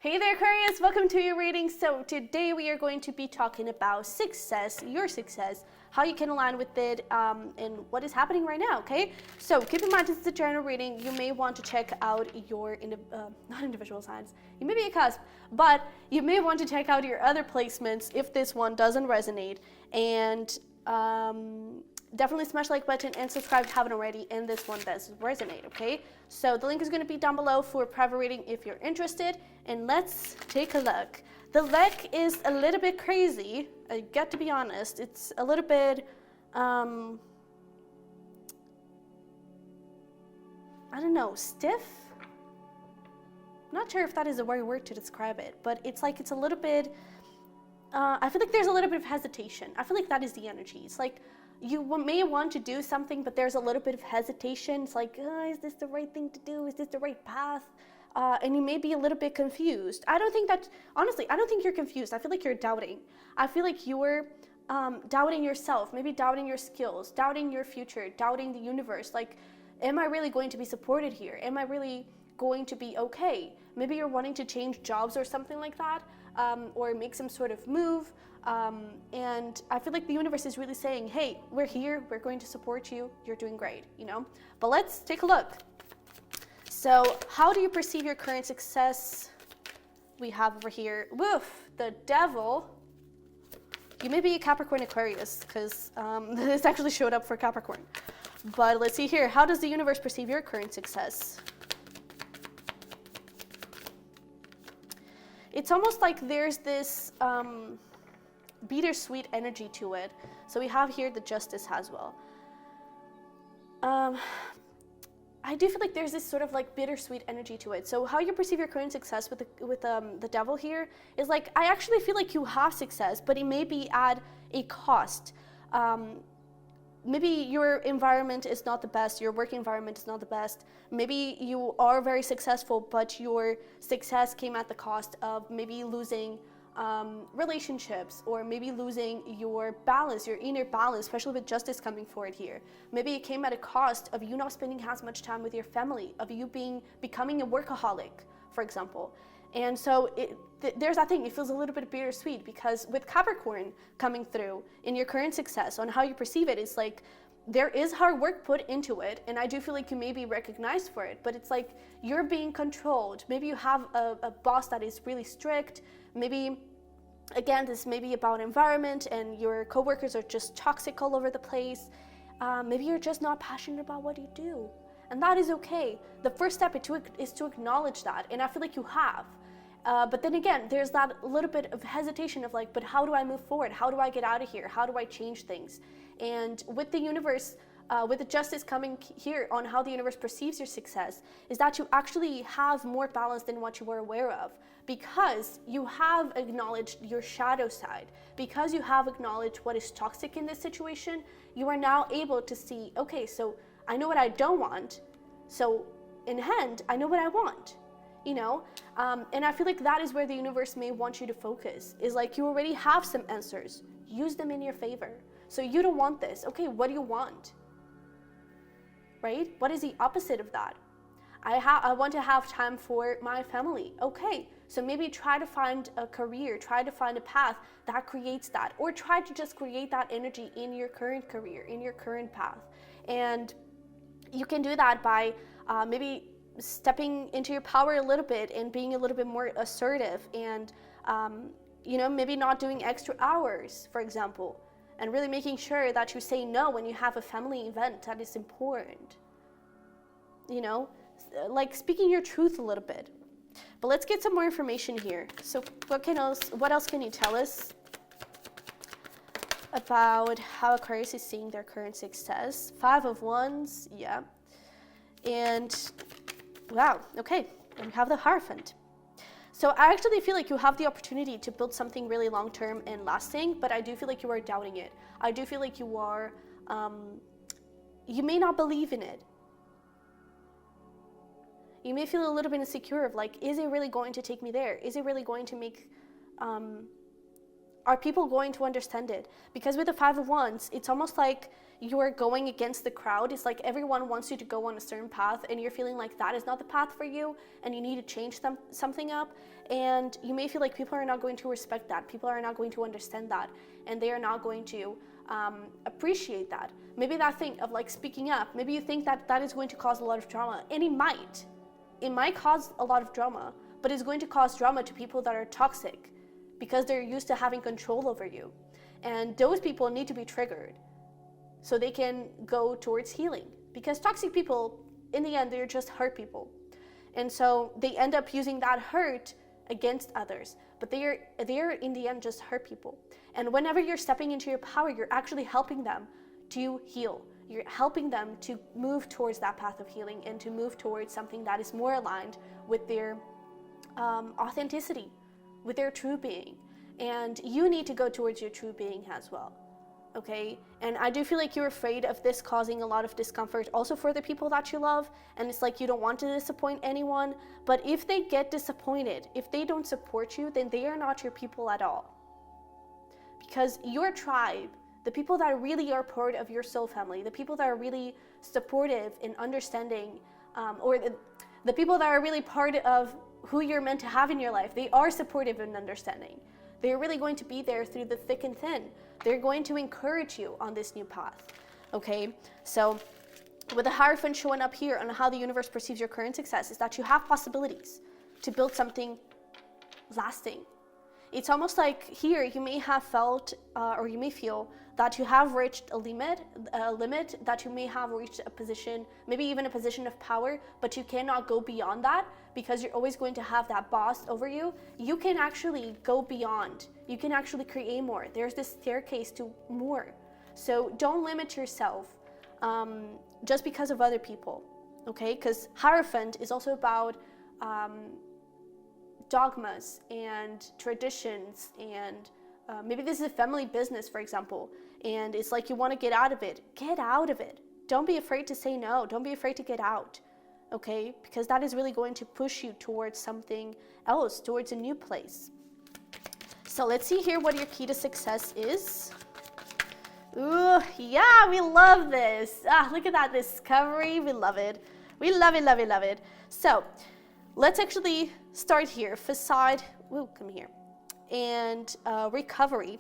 Hey there, Aquarius! Welcome to your reading. So today we are going to be talking about success, your success, how you can align with it, and what is happening right now, okay? So keep in mind this is a general reading. You may want to check out your, not individual signs, you may be a cusp, but you may want to check out your other placements if this one doesn't resonate. And definitely smash the like button and subscribe if you haven't already, and this one does resonate, okay? So the link is going to be down below for private reading if you're interested, and let's take a look. The deck is a little bit crazy, I got to be honest. It's a little bit, I don't know, stiff? I'm not sure if that is the right word to describe it, but it's like it's a little bit, I feel like there's a little bit of hesitation. I feel like that is the energy. It's like, you may want to do something, but there's a little bit of hesitation. It's like, is this the right thing to do? Is this the right path? And you may be a little bit confused. I don't think that, honestly, I don't think you're confused. I feel like you're doubting. I feel like you're doubting yourself, maybe doubting your skills, doubting your future, doubting the universe. Like, am I really going to be supported here? Am I really going to be okay? Maybe you're wanting to change jobs or something like that, or make some sort of move. And I feel like the universe is really saying, hey, we're here, we're going to support you, you're doing great, you know? But let's take a look. So how do you perceive your current success? We have over here, woof, the devil. You may be a Capricorn Aquarius, because this actually showed up for Capricorn. But let's see here, how does the universe perceive your current success? It's almost like there's this bittersweet energy to it. So we have here the Justice as well. I do feel like there's this sort of like bittersweet energy to it. So how you perceive your current success with the devil here is like, I actually feel like you have success, but it may be at a cost. Maybe your environment is not the best, your work environment is not the best. Maybe you are very successful, but your success came at the cost of maybe losing relationships, or maybe losing your balance, your inner balance, especially with Justice coming forward here. Maybe it came at a cost of you not spending as much time with your family, of you becoming a workaholic, for example. And so there's that thing, it feels a little bit bittersweet, because with Capricorn coming through in your current success, on how you perceive it, it's like there is hard work put into it, and I do feel like you may be recognized for it, but it's like you're being controlled. Maybe you have a boss that is really strict. Maybe, again, this may be about environment and your coworkers are just toxic all over the place. Maybe you're just not passionate about what you do, and that is okay. The first step is to acknowledge that, and I feel like you have. But then again, there's that little bit of hesitation of like, but how do I move forward? How do I get out of here? How do I change things? And with the universe, with the Justice coming here on how the universe perceives your success, is that you actually have more balance than what you were aware of, because you have acknowledged your shadow side, because you have acknowledged what is toxic in this situation. You are now able to see, okay, so I know what I don't want, so in hand, I know what I want, you know? And I feel like that is where the universe may want you to focus, is like you already have some answers, use them in your favor. So you don't want this, okay, what do you want? Right? What is the opposite of that? I want to have time for my family. Okay, so maybe try to find a career, try to find a path that creates that, or try to just create that energy in your current career, in your current path. And you can do that by maybe stepping into your power a little bit and being a little bit more assertive, and maybe not doing extra hours, for example, and really making sure that you say no when you have a family event that is important. You know, like speaking your truth a little bit. But let's get some more information here. So what else can you tell us about how Aquarius is seeing their current success? 5 of Wands, yeah. And wow, okay, and we have the Hierophant. So I actually feel like you have the opportunity to build something really long-term and lasting, but I do feel like you are doubting it. I do feel like you are, you may not believe in it. You may feel a little bit insecure of like, is it really going to take me there? Is it really going to make, are people going to understand it? Because with the 5 of Wands, it's almost like you're going against the crowd. It's like everyone wants you to go on a certain path and you're feeling like that is not the path for you and you need to change something up. And you may feel like people are not going to respect that. People are not going to understand that. And they are not going to appreciate that. Maybe that thing of like speaking up, maybe you think that that is going to cause a lot of drama. And it might cause a lot of drama, but it's going to cause drama to people that are toxic because they're used to having control over you. And those people need to be triggered so they can go towards healing. Because toxic people, in the end, they're just hurt people. And so they end up using that hurt against others. But they are in the end just hurt people. And whenever you're stepping into your power, you're actually helping them to heal. You're helping them to move towards that path of healing and to move towards something that is more aligned with their authenticity, with their true being. And you need to go towards your true being as well, okay? And I do feel like you're afraid of this causing a lot of discomfort also for the people that you love, and it's like you don't want to disappoint anyone, but if they get disappointed, if they don't support you, then they are not your people at all. Because your tribe, the people that really are part of your soul family, the people that are really supportive and understanding, or the people that are really part of who you're meant to have in your life, they are supportive and understanding. They're really going to be there through the thick and thin. They're going to encourage you on this new path, okay? So with the Hierophant showing up here on how the universe perceives your current success is that you have possibilities to build something lasting. It's almost like here you may have felt or you may feel that you have reached a limit that you may have reached a position, maybe even a position of power, but you cannot go beyond that because you're always going to have that boss over you. You can actually go beyond. You can actually create more. There's this staircase to more. So don't limit yourself just because of other people, okay? Because Hierophant is also about dogmas and traditions, and maybe this is a family business, for example, and it's like you want to get out of it. Get out of it. Don't be afraid to say no. Don't be afraid to get out, okay? Because that is really going to push you towards something else, towards a new place. So let's see here what your key to success is. Ooh, yeah, we love this. Look at that discovery. We love it. We love it, love it, love it. So let's actually start here. Facade, come here. And recovery,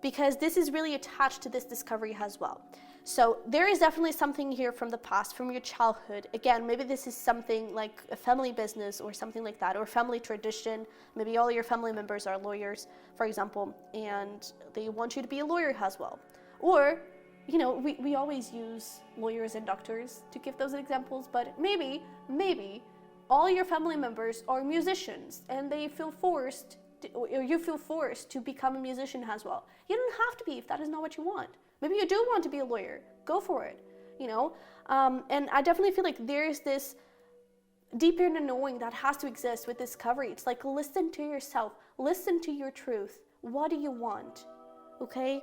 because this is really attached to this discovery as well. So there is definitely something here from the past, from your childhood. Again, maybe this is something like a family business or something like that, or family tradition. Maybe all your family members are lawyers, for example, and they want you to be a lawyer as well. Or, you know, we always use lawyers and doctors to give those examples, but maybe all your family members are musicians and they feel forced or you feel forced to become a musician as well. You don't have to be if that is not what you want. Maybe you do want to be a lawyer. Go for it, you know? And I definitely feel like there's this deeper inner knowing that has to exist with discovery. It's like, listen to yourself. Listen to your truth. What do you want, okay?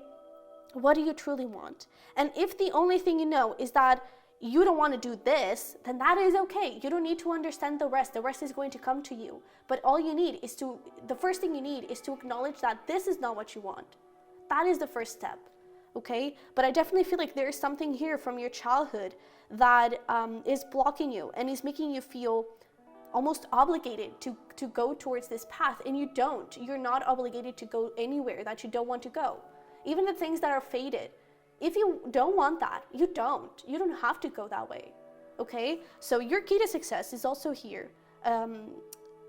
What do you truly want? And if the only thing you know is that you don't want to do this, then that is okay. You don't need to understand the rest. The rest is going to come to you. But all you need is the first thing you need is to acknowledge that this is not what you want. That is the first step, okay? But I definitely feel like there is something here from your childhood that is blocking you and is making you feel almost obligated to go towards this path, and you don't. You're not obligated to go anywhere that you don't want to go. Even the things that are fated. If you don't want that, you don't. You don't have to go that way, okay? So your key to success is also here,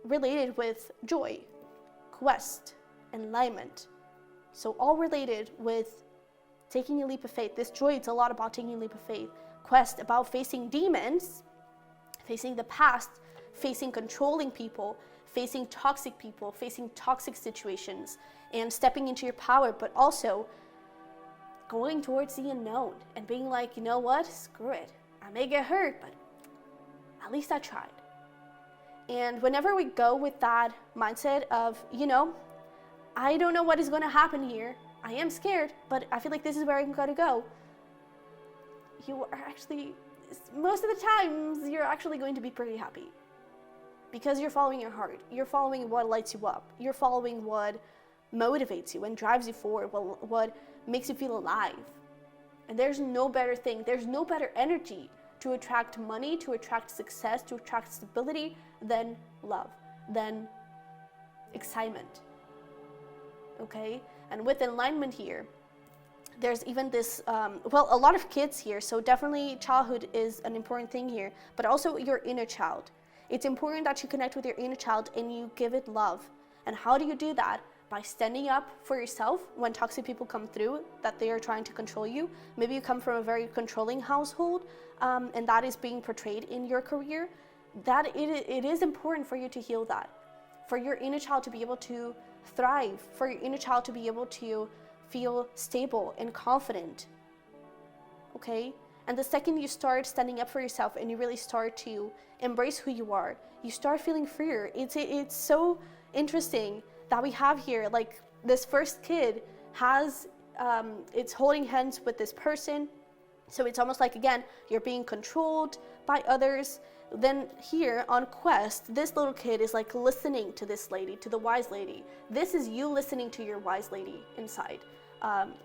related with joy, quest, enlightenment. So all related with taking a leap of faith. This joy, it's a lot about taking a leap of faith. Quest, about facing demons, facing the past, facing controlling people, facing toxic situations, and stepping into your power, but also going towards the unknown and being like, you know what, screw it. I may get hurt, but at least I tried. And whenever we go with that mindset of, you know, I don't know what is going to happen here. I am scared, but I feel like this is where I'm going to go. You are actually, most of the times, you're actually going to be pretty happy. Because you're following your heart. You're following what lights you up. You're following what motivates you and drives you forward, what makes you feel alive. And there's no better thing, there's no better energy to attract money, to attract success, to attract stability than love, than excitement. Okay? And with alignment here, there's even this, a lot of kids here, so definitely childhood is an important thing here, but also your inner child. It's important that you connect with your inner child and you give it love. And how do you do that? By standing up for yourself when toxic people come through, that they are trying to control you. Maybe you come from a very controlling household, and that is being portrayed in your career. That it is important for you to heal that, for your inner child to be able to thrive, for your inner child to be able to feel stable and confident. Okay? And the second you start standing up for yourself and you really start to embrace who you are, you start feeling freer. It's so interesting that we have here, like this first kid has, it's holding hands with this person. So it's almost like, again, you're being controlled by others. Then here on Quest, this little kid is like listening to this lady, to the wise lady. This is you listening to your wise lady inside.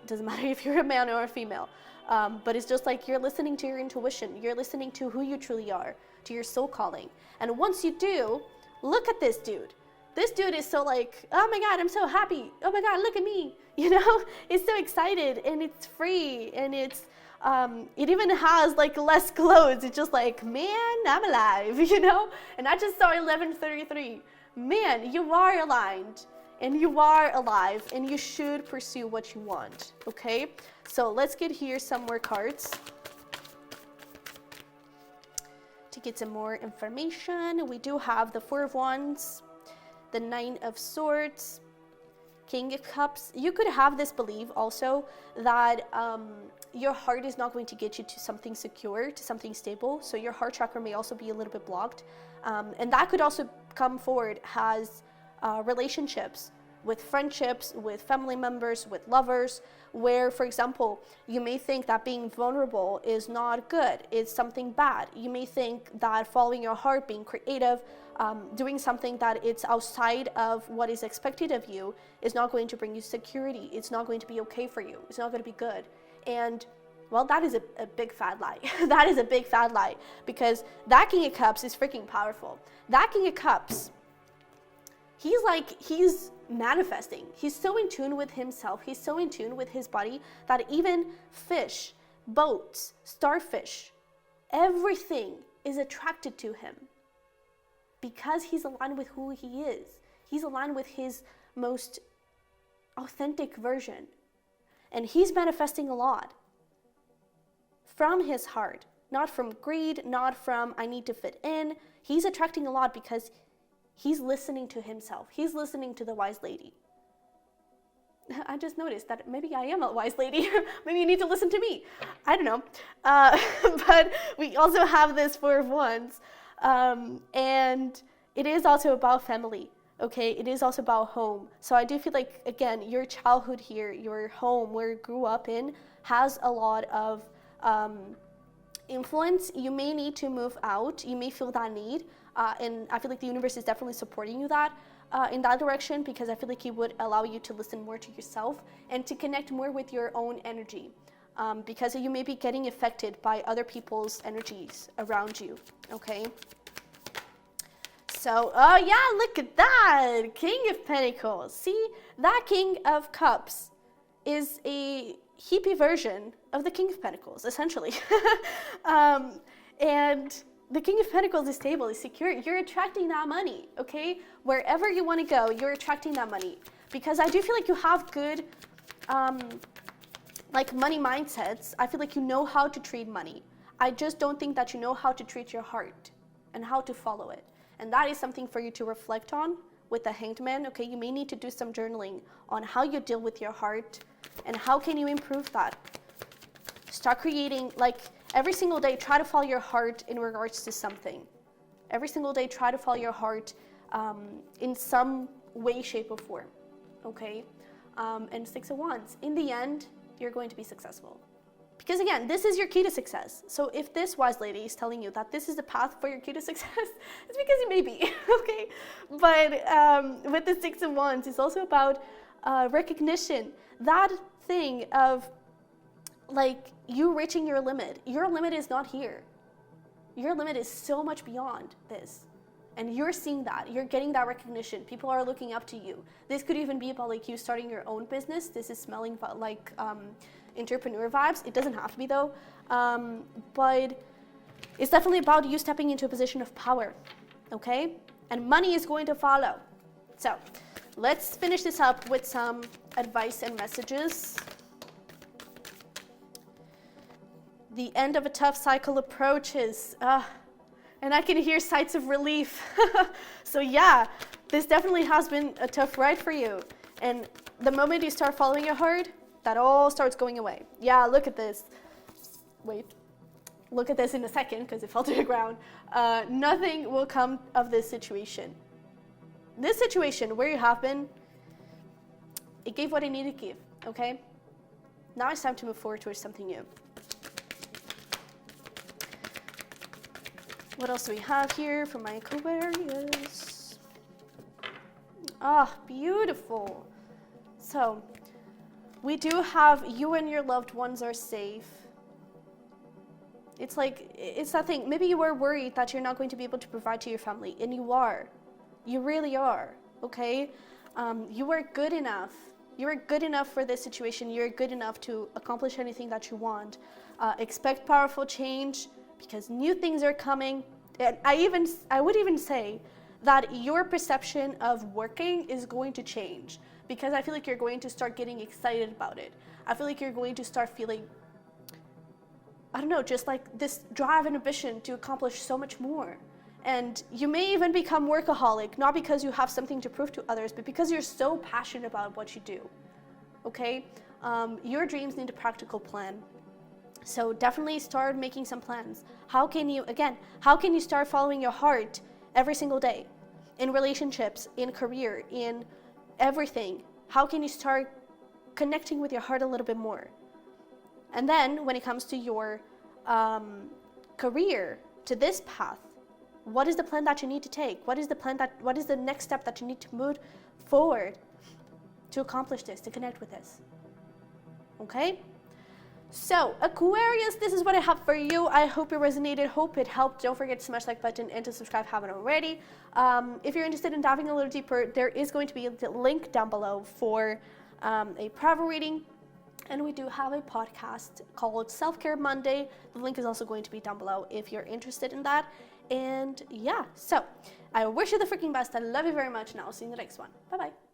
Doesn't matter if you're a man or a female, but it's just like you're listening to your intuition. You're listening to who you truly are, to your soul calling. And once you do, look at this dude. This dude is so like, oh my God, I'm so happy. Oh my God, look at me. You know, it's so excited and it's free and it's, it even has like less clothes. It's just like, man, I'm alive, you know? And I just saw 1133. Man, you are aligned and you are alive and you should pursue what you want, okay? So let's get here some more cards to get some more information. We do have the Four of Wands, the Nine of Swords, King of Cups. You could have this belief also that your heart is not going to get you to something secure, to something stable. So your heart chakra may also be a little bit blocked. And that could also come forward as relationships, with friendships, with family members, with lovers, where, for example, you may think that being vulnerable is not good, it's something bad. You may think that following your heart, being creative, doing something that it's outside of what is expected of you is not going to bring you security. It's not going to be okay for you. It's not going to be good. And well, that is a big fat lie. That is a big fat lie, because that King of Cups is freaking powerful. That King of Cups, he's manifesting. He's so in tune with himself. He's so in tune with his body that even fish, boats, starfish, everything is attracted to him because he's aligned with who he is. He's aligned with his most authentic version. And he's manifesting a lot from his heart, not from greed, not from I need to fit in. He's attracting a lot because he's listening to himself. He's listening to the wise lady. I just noticed that maybe I am a wise lady. Maybe you need to listen to me. I don't know. But we also have this Four of Wands. And it is also about family. Okay, it is also about home. So I do feel like, again, your childhood here, your home where you grew up in, has a lot of influence. You may need to move out. You may feel that need. And I feel like the universe is definitely supporting you in that direction, because I feel like it would allow you to listen more to yourself and to connect more with your own energy, because you may be getting affected by other people's energies around you, okay? So, oh yeah, look at that, King of Pentacles. See, that King of Cups is a hippie version of the King of Pentacles, essentially. And the King of Pentacles is stable, is secure. You're attracting that money, okay? Wherever you want to go, you're attracting that money. Because I do feel like you have good, like money mindsets. I feel like you know how to treat money. I just don't think that you know how to treat your heart and how to follow it. And that is something for you to reflect on with the Hanged Man, okay? You may need to do some journaling on how you deal with your heart and how can you improve that. Start creating, like, every single day, try to follow your heart in regards to something. Every single day, try to follow your heart in some way, shape, or form, okay? And Six of Wands, in the end, you're going to be successful. Because again, this is your key to success. So if this wise lady is telling you that this is the path for your key to success, it's because it may be, okay? But with the Six of Wands, it's also about recognition. That thing of like you reaching your limit. Your limit is not here. Your limit is so much beyond this. And you're seeing that. You're getting that recognition. People are looking up to you. This could even be about like you starting your own business. This is smelling like entrepreneur vibes. It doesn't have to be though. But it's definitely about you stepping into a position of power. Okay? And money is going to follow. So let's finish this up with some advice and messages. The end of a tough cycle approaches. And I can hear sighs of relief. So yeah, this definitely has been a tough ride for you. And the moment you start following your heart, that all starts going away. Yeah, look at this. Wait. Look at this in a second because it fell to the ground. Nothing will come of this situation. This situation where you have been, it gave what it needed to give, okay? Now it's time to move forward towards something new. What else do we have here for my Aquarius? Ah, beautiful. So, we do have you and your loved ones are safe. It's like, it's that thing. Maybe you were worried that you're not going to be able to provide to your family, and you are. You really are, okay? You are good enough. You are good enough for this situation. You're good enough to accomplish anything that you want. Expect powerful change, because new things are coming. And I would even say that your perception of working is going to change, because I feel like you're going to start getting excited about it. I feel like you're going to start feeling, I don't know, just like this drive and ambition to accomplish so much more. And you may even become workaholic, not because you have something to prove to others, but because you're so passionate about what you do, okay? Your dreams need a practical plan. So definitely start making some plans. How can you start following your heart every single day? In relationships, in career, in everything. How can you start connecting with your heart a little bit more? And then when it comes to your career, to this path, what is the plan that you need to take? What is the next step that you need to move forward to accomplish this, to connect with this? Okay? So, Aquarius, this is what I have for you. I hope it resonated, hope it helped. Don't forget to smash the like button and to subscribe if you haven't already. If you're interested in diving a little deeper, there is going to be a link down below for a private reading. And we do have a podcast called Self-Care Monday. The link is also going to be down below if you're interested in that. And yeah, so I wish you the freaking best. I love you very much, and I'll see you in the next one. Bye-bye.